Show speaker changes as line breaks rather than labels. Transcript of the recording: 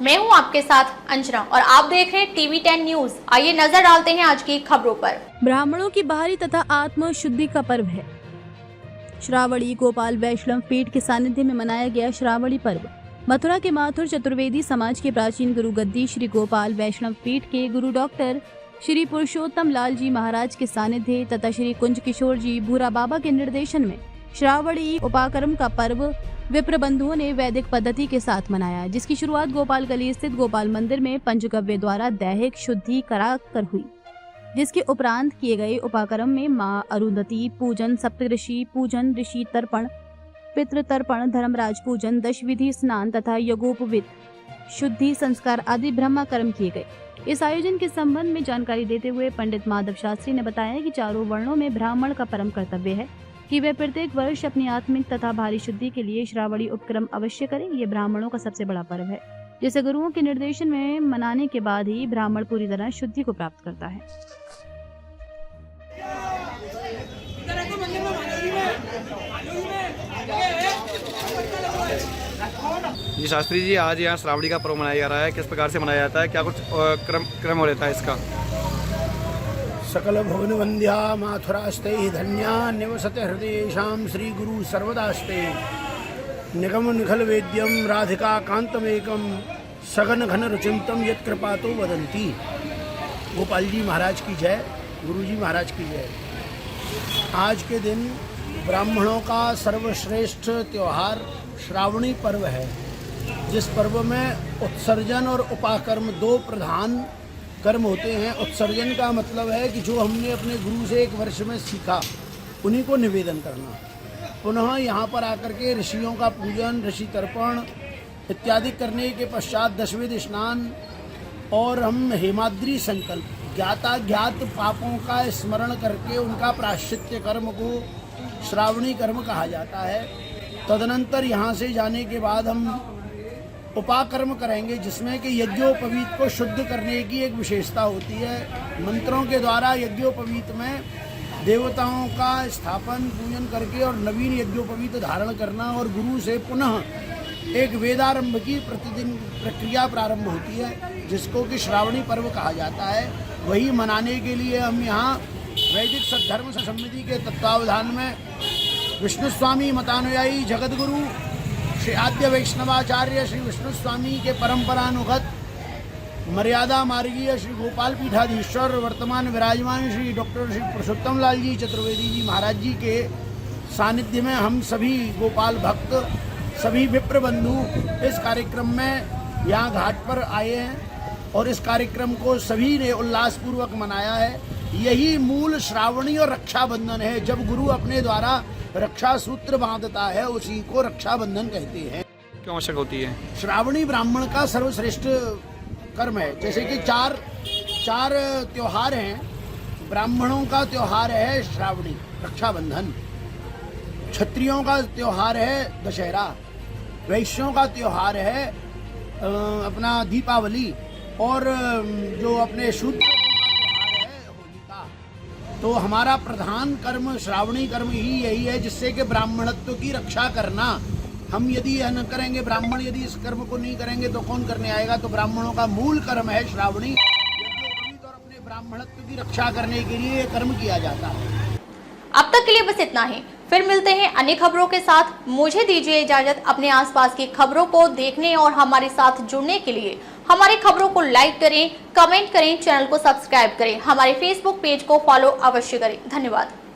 मैं हूं आपके साथ अंजना और आप देख रहे हैं टीवी 10 न्यूज। आइए नजर डालते हैं आज की खबरों पर।
ब्राह्मणों की बाहरी तथा आत्म शुद्धि का पर्व है। श्रावणी गोपाल वैष्णव पीठ के सानिध्य में मनाया गया श्रावणी पर्व मथुरा के माथुर चतुर्वेदी समाज के प्राचीन गुरु गद्दी श्री गोपाल वैष्णव पीठ के गुरु डॉक्टर श्री पुरुषोत्तम लाल जी महाराज के सानिध्य तथा श्री कुंज किशोर जी भूरा बाबा के निर्देशन में श्रावणी उपाकर्म का पर्व विप्र बंधुओं ने वैदिक पद्धति के साथ मनाया, जिसकी शुरुआत गोपाल गली स्थित गोपाल मंदिर में पंचगव्य द्वारा दैहिक शुद्धि कराकर हुई, जिसके उपरांत किए गए उपाकर्म में मां अरुंधति पूजन, सप्तऋषि पूजन, ऋषि तर्पण, पितृ तर्पण, धर्मराज पूजन, दशविधि स्नान तथा यज्ञोपवीत शुद्धि संस्कार आदि ब्रह्मा कर्म किए गए। इस आयोजन के संबंध में जानकारी देते हुए पंडित माधव शास्त्री ने बताया कि चारों वर्णों में ब्राह्मण का परम कर्तव्य है कि वे प्रत्येक वर्ष अपनी आत्मिक तथा भारी शुद्धि के लिए श्रावणी उपक्रम अवश्य करें। ये ब्राह्मणों का सबसे बड़ा पर्व है, जिसे गुरुओं के निर्देशन में मनाने के बाद ही ब्राह्मण पूरी तरह शुद्धि को प्राप्त करता है।
जी शास्त्री जी, आज यहाँ श्रावणी का पर्व मनाया जा रहा है, किस प्रकार से मनाया जाता है, क्या कुछ क्रम हो रहता है इसका?
सकल भुवन वंद्या माथुरास्ते धन्या निवसते हृदयेषां श्री गुरु सर्वदास्ते निगम निखल वेद्यम राधिका कांतमेकम सघन घन रुचिंतम यत् कृपातो वदंती। गोपाल जी महाराज की जय, गुरु जी महाराज की जय। आज के दिन ब्राह्मणों का सर्वश्रेष्ठ त्योहार श्रावणी पर्व है, जिस पर्व में उत्सर्जन और उपाकर्म दो प्रधान कर्म होते हैं। उत्सर्जन का मतलब है कि जो हमने अपने गुरु से एक वर्ष में सीखा उन्हीं को निवेदन करना। पुनः यहाँ पर आकर के ऋषियों का पूजन, ऋषि तर्पण इत्यादि करने के पश्चात दशविध स्नान और हम हेमाद्री संकल्प ज्ञात पापों का स्मरण करके उनका प्रायश्चित्य कर्म को श्रावणी कर्म कहा जाता है। तदनंतर यहाँ से जाने के बाद हम उपाकर्म करेंगे, जिसमें कि यज्ञोपवीत को शुद्ध करने की एक विशेषता होती है। मंत्रों के द्वारा यज्ञोपवीत में देवताओं का स्थापन पूजन करके और नवीन यज्ञोपवीत धारण करना और गुरु से पुनः एक वेदारंभ की प्रतिदिन प्रक्रिया प्रारंभ होती है, जिसको कि श्रावणी पर्व कहा जाता है। वही मनाने के लिए हम यहाँ वैदिक सद्धर्म समिति के तत्वावधान में विष्णु स्वामी मतानुयायी जगतगुरु श्री आद्य वैष्णवाचार्य श्री विष्णु स्वामी के परंपरानुगत मर्यादा मार्गीय श्री गोपाल पीठाधीश्वर वर्तमान विराजमान श्री डॉक्टर श्री पुरुषोत्तम लाल जी चतुर्वेदी जी महाराज जी के सानिध्य में हम सभी गोपाल भक्त, सभी विप्र बंधु इस कार्यक्रम में यहाँ घाट पर आए हैं और इस कार्यक्रम को सभी ने उल्लासपूर्वक मनाया है। यही मूल श्रावणी और रक्षाबंधन है। जब गुरु अपने द्वारा रक्षा सूत्र बांधता है उसी को रक्षाबंधन कहते हैं।
क्यों आवश्यक होती है?
श्रावणी ब्राह्मण का सर्वश्रेष्ठ कर्म है। जैसे कि चार त्योहार हैं। ब्राह्मणों का त्योहार है श्रावणी रक्षाबंधन, क्षत्रियों का त्योहार है दशहरा, वैश्यों का त्योहार है अपना दीपावली और जो अपने शूद्र का त्योहार है होलिका। तो हमारा प्रधान कर्म श्रावणी कर्म ही यही है, जिससे कि ब्राह्मणत्व की रक्षा करना। हम यदि यह न करेंगे, ब्राह्मण यदि इस कर्म को नहीं करेंगे तो कौन करने आएगा? तो ब्राह्मणों का मूल कर्म है श्रावणी। यज्ञोपवीत और अपने ब्राह्मणत्व की रक्षा करने के लिए यह कर्म किया जाता है।
अब तक के लिए बस इतना ही, फिर मिलते हैं अन्य खबरों के साथ। मुझे दीजिए इजाजत। अपने आसपास की खबरों को देखने और हमारे साथ जुड़ने के लिए हमारी खबरों को लाइक करें, कमेंट करें, चैनल को सब्सक्राइब करें, हमारे फेसबुक पेज को फॉलो अवश्य करें। धन्यवाद।